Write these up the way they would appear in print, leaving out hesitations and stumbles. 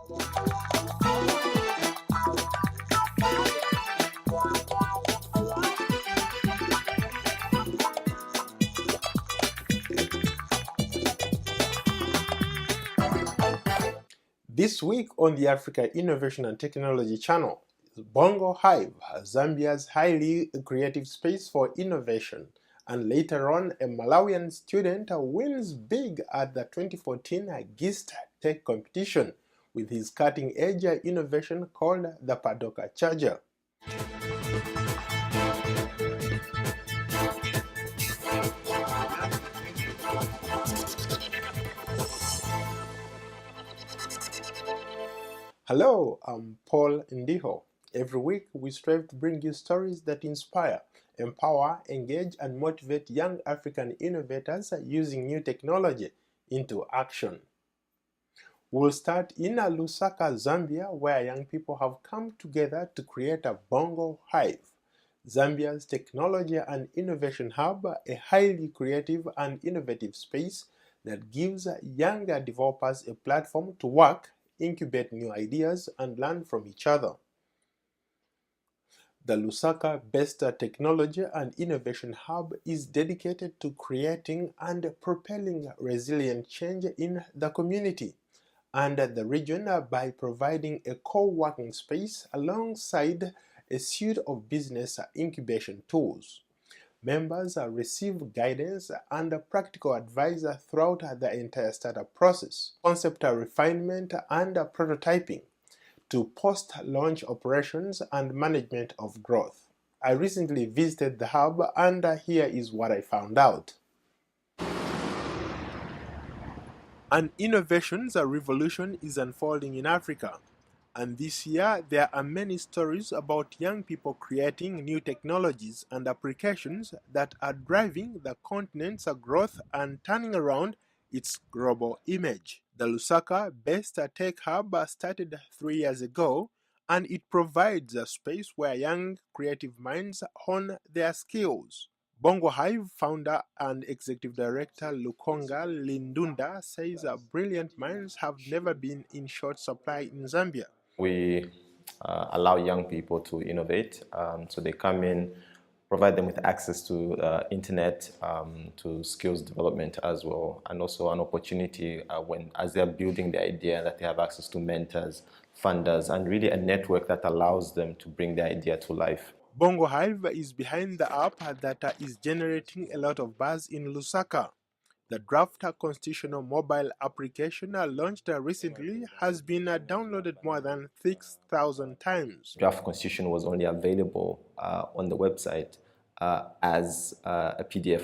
This week on the Africa Innovation and Technology channel, Bongo Hive, Zambia's highly creative space for innovation. And later on, a Malawian student wins big at the 2014 GIST Tech competition with his cutting-edge innovation called the Padoka charger. Hello, I'm Paul Ndiho. Every week we strive to bring you stories that inspire, empower, engage, and motivate young African innovators using new technology into action. We'll start in Lusaka, Zambia, where young people have come together to create a Bongo Hive, Zambia's technology and innovation hub, a highly creative and innovative space that gives younger developers a platform to work, incubate new ideas, and learn from each other. The Lusaka-based Technology and Innovation Hub is dedicated to creating and propelling resilient change in the community and the region by providing a co-working space alongside a suite of business incubation tools. Members receive guidance and practical advice throughout the entire startup process, concept refinement and prototyping, to post-launch operations and management of growth. I recently visited the hub and here is what I found out. An innovations revolution is unfolding in Africa, and this year there are many stories about young people creating new technologies and applications that are driving the continent's growth and turning around its global image. The Lusaka-based tech hub started 3 years ago, and it provides a space where young creative minds hone their skills. Bongo Hive founder and executive director Lukonga Lindunda says brilliant minds have never been in short supply in Zambia. We allow young people to innovate, so they come in, provide them with access to internet, to skills development as well, and also an opportunity as they're building the idea that they have access to mentors, funders, and really a network that allows them to bring their idea to life. Bongo Hive is behind the app that is generating a lot of buzz in Lusaka. The draft constitutional mobile application launched recently has been downloaded more than 6,000 times. Draft constitution was only available on the website as a PDF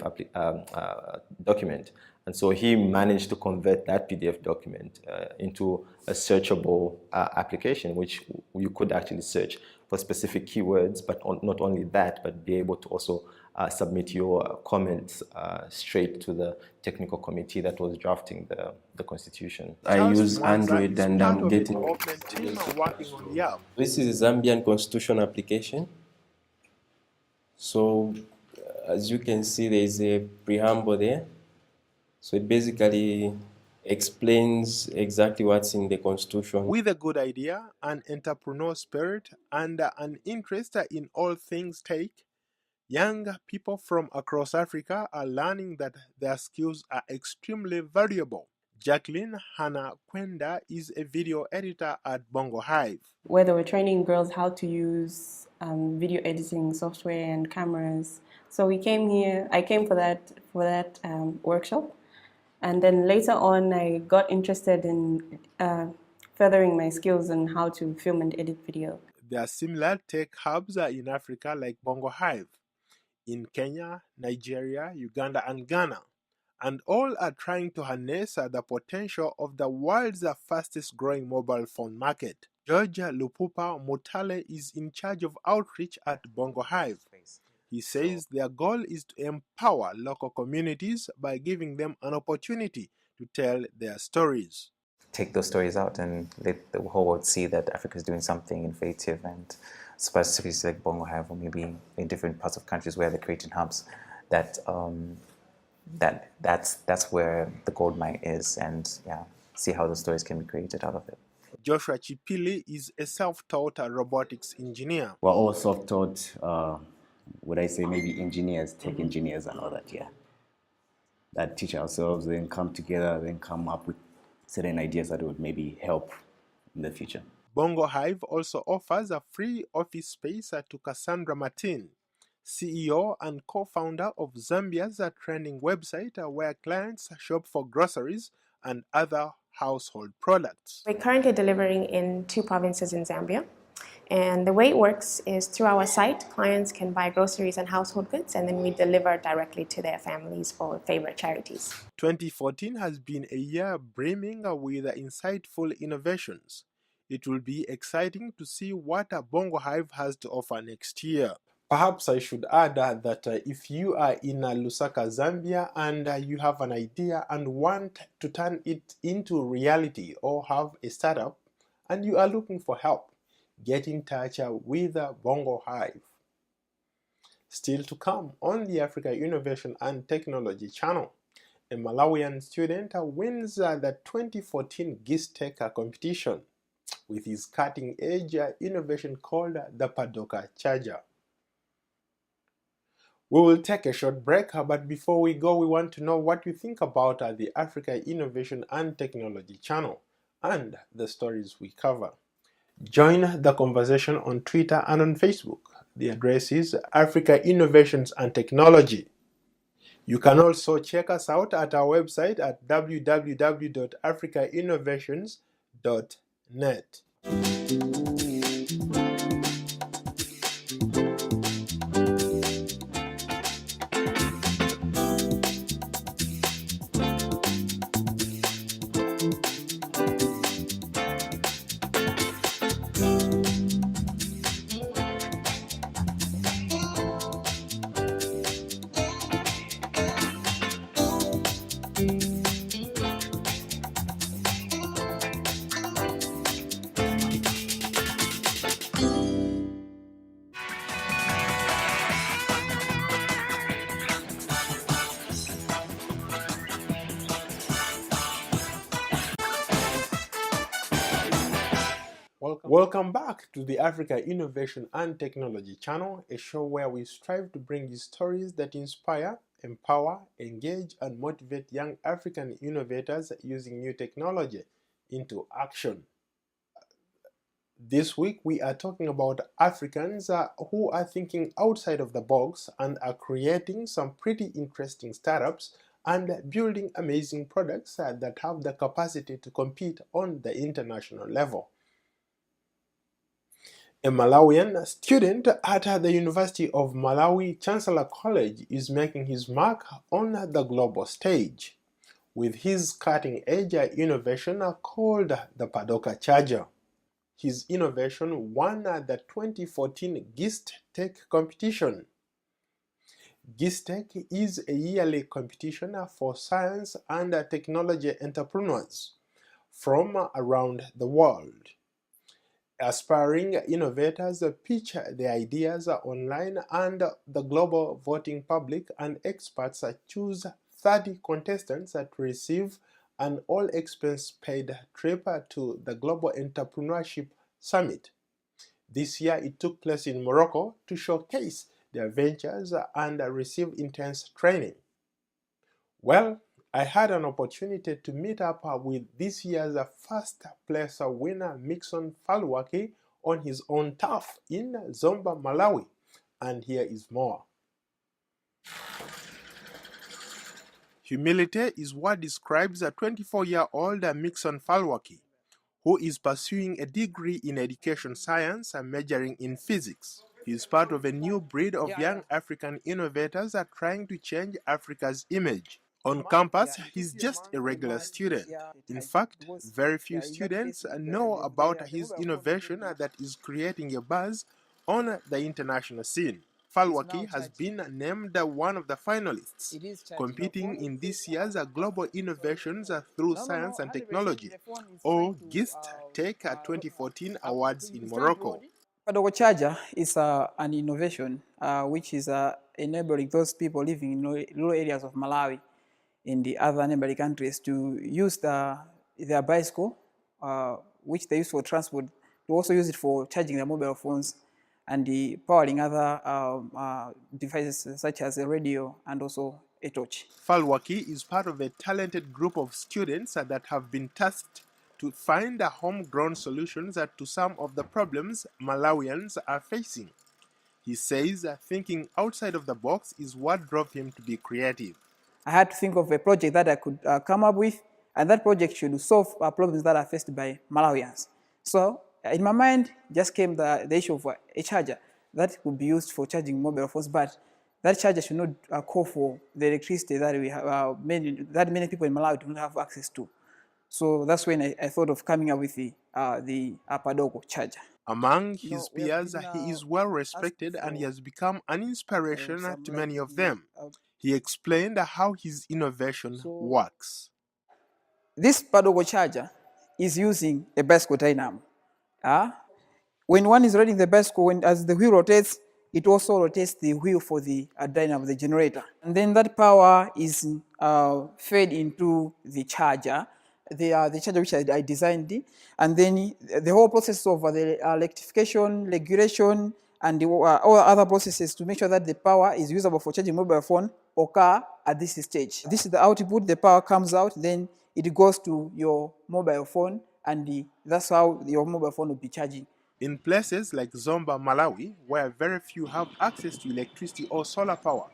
document. And so he managed to convert that PDF document into a searchable application, which you could actually search for specific keywords, but not only that, but be able to also submit your comments straight to the technical committee that was drafting the constitution. I use Android and I'm getting... This is a Zambian constitution application. So as you can see, there is a preamble there. So it basically explains exactly what's in the constitution. With a good idea, an entrepreneurial spirit, and an interest in all things tech, young people from across Africa are learning that their skills are extremely valuable. Jacqueline Hannah Kwenda is a video editor at Bongo Hive, where they were training girls how to use video editing software and cameras. So we came here. I came for that workshop. And then later on, I got interested in furthering my skills on how to film and edit video. There are similar tech hubs in Africa like Bongo Hive, in Kenya, Nigeria, Uganda, and Ghana. And all are trying to harness the potential of the world's fastest growing mobile phone market. George Lupupa Mutale is in charge of outreach at Bongo Hive. He says their goal is to empower local communities by giving them an opportunity to tell their stories. Take those stories out and let the whole world see that Africa is doing something innovative, and specifically like Bongo Hive, or maybe in different parts of countries where they're creating hubs, that's where the gold mine is, and yeah, see how the stories can be created out of it. Joshua Chipili is a self-taught robotics engineer. We're all self-taught, would I say maybe engineers, tech engineers and all that, yeah. That teach ourselves, then come together, then come up with certain ideas that would maybe help in the future. Bongo Hive also offers a free office space to Cassandra Martin, CEO and co-founder of Zambia's trending website where clients shop for groceries and other household products. We're currently delivering in 2 provinces in Zambia. And the way it works is through our site, clients can buy groceries and household goods, and then we deliver directly to their families for favorite charities. 2014 has been a year brimming with insightful innovations. It will be exciting to see what Bongo Hive has to offer next year. Perhaps I should add that if you are in Lusaka, Zambia, and you have an idea and want to turn it into reality or have a startup and you are looking for help, get in touch with Bongo Hive. Still to come on the Africa Innovation and Technology channel, a Malawian student wins the 2014 GISTEC competition with his cutting-edge innovation called the Padoka charger. We will take a short break, but before we go, we want to know what you think about the Africa Innovation and Technology channel and the stories we cover. Join the conversation on Twitter and on Facebook. The address is Africa Innovations and Technology. You can also check us out at our website at www.africainnovations.net. Welcome back to the Africa Innovation and Technology channel, a show where we strive to bring you stories that inspire, empower, engage, and motivate young African innovators using new technology into action. This week we are talking about Africans who are thinking outside of the box and are creating some pretty interesting startups and building amazing products that have the capacity to compete on the international level. A Malawian student at the University of Malawi Chancellor College is making his mark on the global stage with his cutting-edge innovation called the Padoka charger. His innovation won the 2014 GISTEC competition. GISTEC is a yearly competition for science and technology entrepreneurs from around the world. Aspiring innovators pitch their ideas online, and the global voting public and experts choose 30 contestants to receive an all-expense-paid trip to the Global Entrepreneurship Summit. This year it took place in Morocco to showcase their ventures and receive intense training. Well, I had an opportunity to meet up with this year's first place winner Mixon Falwaki on his own turf in Zomba, Malawi, and here is more. Humility is what describes a 24-year-old Mixon Falwaki, who is pursuing a degree in education science and majoring in physics. He is part of a new breed of young African innovators trying to change Africa's image. On campus, he's just a regular student. In fact, very few students know about his innovation that is creating a buzz on the international scene. Falwaki has been named one of the finalists, competing in this year's Global Innovations Through Science and Technology, or GISTEC 2014 Awards in Morocco. Padoka charger is an innovation which is enabling those people living in rural areas of Malawi in the other neighboring countries to use their bicycle which they use for transport, they also use it for charging their mobile phones and powering other devices such as a radio and also a torch. Falwaki is part of a talented group of students that have been tasked to find homegrown solutions to some of the problems Malawians are facing. He says thinking outside of the box is what drove him to be creative. I had to think of a project that I could come up with, and that project should solve problems that are faced by Malawians. So in my mind just came the issue of a charger that could be used for charging mobile phones, but that charger should not call for the electricity that we have, many people in Malawi do not have access to. So that's when I thought of coming up with the Padoka charger. Among his peers, he is well respected and he has become an inspiration to many of them. He explained how his innovation works. This Padoka charger is using a bicycle dynamo. When one is riding the bicycle, as the wheel rotates, it also rotates the wheel for the dynamo, the generator. And then that power is fed into the charger, the charger which I designed, and then the whole process of the electrification, regulation, and all other processes to make sure that the power is usable for charging mobile phone or car at this stage. This is the output, the power comes out, then it goes to your mobile phone, and that's how your mobile phone will be charging. In places like Zambia, Malawi, where very few have access to electricity or solar power,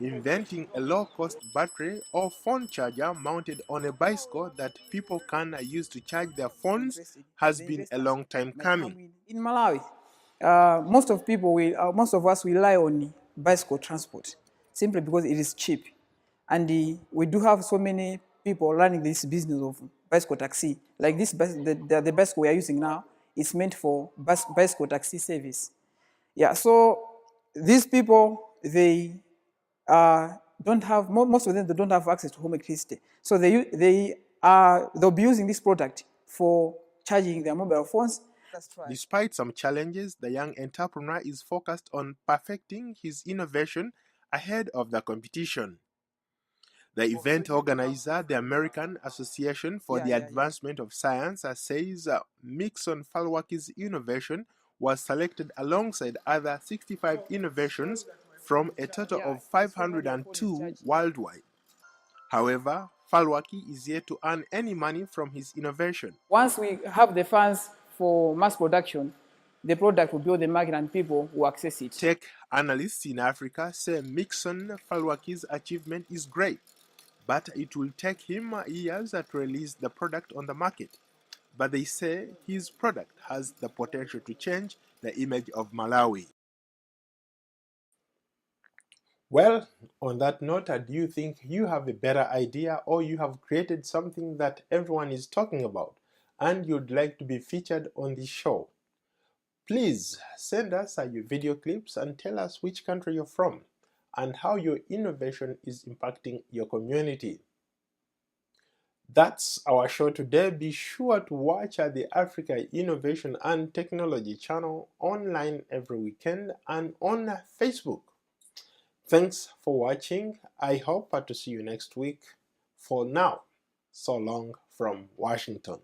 inventing a low-cost battery or phone charger mounted on a bicycle that people can use to charge their phones has been a long time coming. In Malawi, most of us rely on bicycle transport simply because it is cheap, and we do have so many people running this business of bicycle taxi. Like this, the bicycle we are using now is meant for bicycle taxi service. Yeah, so these people, they don't have, most of them, they don't have access to home electricity. So they'll be using this product for charging their mobile phones. Despite some challenges, the young entrepreneur is focused on perfecting his innovation ahead of the competition. The event organizer, the American Association for the Advancement of Science, says Mixon Falwaki's innovation was selected alongside other 65 innovations from a total of 502 worldwide. However, Falwaki is yet to earn any money from his innovation. Once we have the funds for mass production, the product will build the market and people will access it. Tech analysts in Africa say Mixon Falwaki's achievement is great, but it will take him years to release the product on the market. But they say his product has the potential to change the image of Malawi. Well, on that note, do you think you have a better idea or you have created something that everyone is talking about and you'd like to be featured on this show? Please send us your video clips and tell us which country you're from and how your innovation is impacting your community. That's our show today. Be sure to watch the Africa Innovation and Technology channel online every weekend and on Facebook. Thanks for watching. I hope to see you next week. For now, so long from Washington.